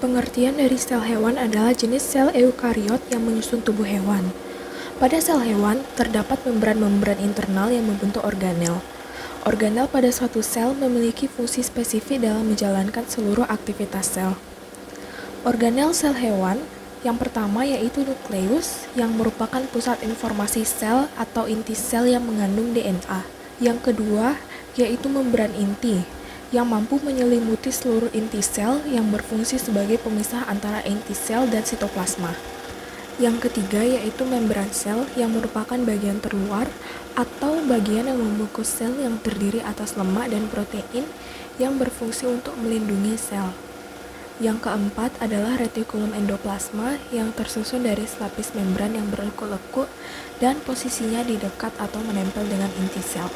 Pengertian dari sel hewan adalah jenis sel eukariot yang menyusun tubuh hewan. Pada sel hewan, terdapat membran-membran internal yang membentuk organel. Organel pada suatu sel memiliki fungsi spesifik dalam menjalankan seluruh aktivitas sel. Organel sel hewan yang pertama yaitu nukleus, yang merupakan pusat informasi sel atau inti sel yang mengandung DNA. Yang kedua yaitu membran inti, yang mampu menyelimuti seluruh inti sel yang berfungsi sebagai pemisah antara inti sel dan sitoplasma. Yang ketiga yaitu membran sel, yang merupakan bagian terluar atau bagian yang membungkus sel yang terdiri atas lemak dan protein yang berfungsi untuk melindungi sel. Yang keempat adalah retikulum endoplasma, yang tersusun dari selapis membran yang berlekuk-lekuk dan posisinya di dekat atau menempel dengan inti sel.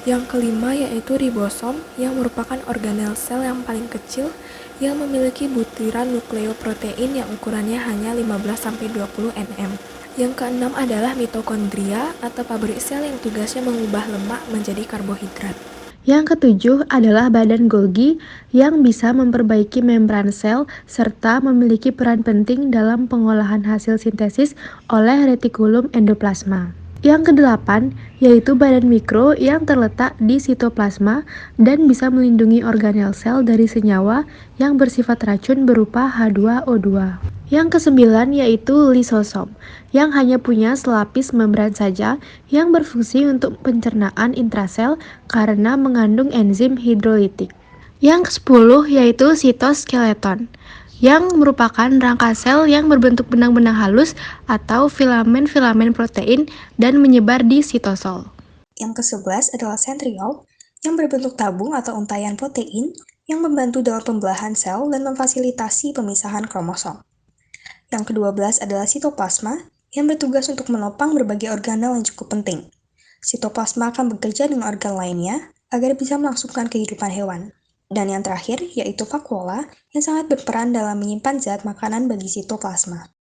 Yang kelima yaitu ribosom, yang merupakan organel sel yang paling kecil yang memiliki butiran nukleoprotein yang ukurannya hanya 15-20 nm. Yang keenam adalah mitokondria atau pabrik sel yang tugasnya mengubah lemak menjadi karbohidrat. Yang ketujuh adalah badan Golgi yang bisa memperbaiki membran sel serta memiliki peran penting dalam pengolahan hasil sintesis oleh retikulum endoplasma. Yang kedelapan yaitu badan mikro yang terletak di sitoplasma dan bisa melindungi organel sel dari senyawa yang bersifat racun berupa H2O2. Yang kesembilan yaitu lisosom, yang hanya punya selapis membran saja yang berfungsi untuk pencernaan intrasel karena mengandung enzim hidrolitik. Yang kesepuluh yaitu sitoskeleton, yang merupakan rangka sel yang berbentuk benang-benang halus atau filamen-filamen protein dan menyebar di sitosol. Yang ke-11 adalah sentriol, yang berbentuk tabung atau untayan protein yang membantu dalam pembelahan sel dan memfasilitasi pemisahan kromosom. Yang ke-12 adalah sitoplasma, yang bertugas untuk menopang berbagai organel yang cukup penting. Sitoplasma akan bekerja dengan organ lainnya agar bisa melangsungkan kehidupan hewan. Dan yang terakhir yaitu vakuola, yang sangat berperan dalam menyimpan zat makanan bagi sitoplasma.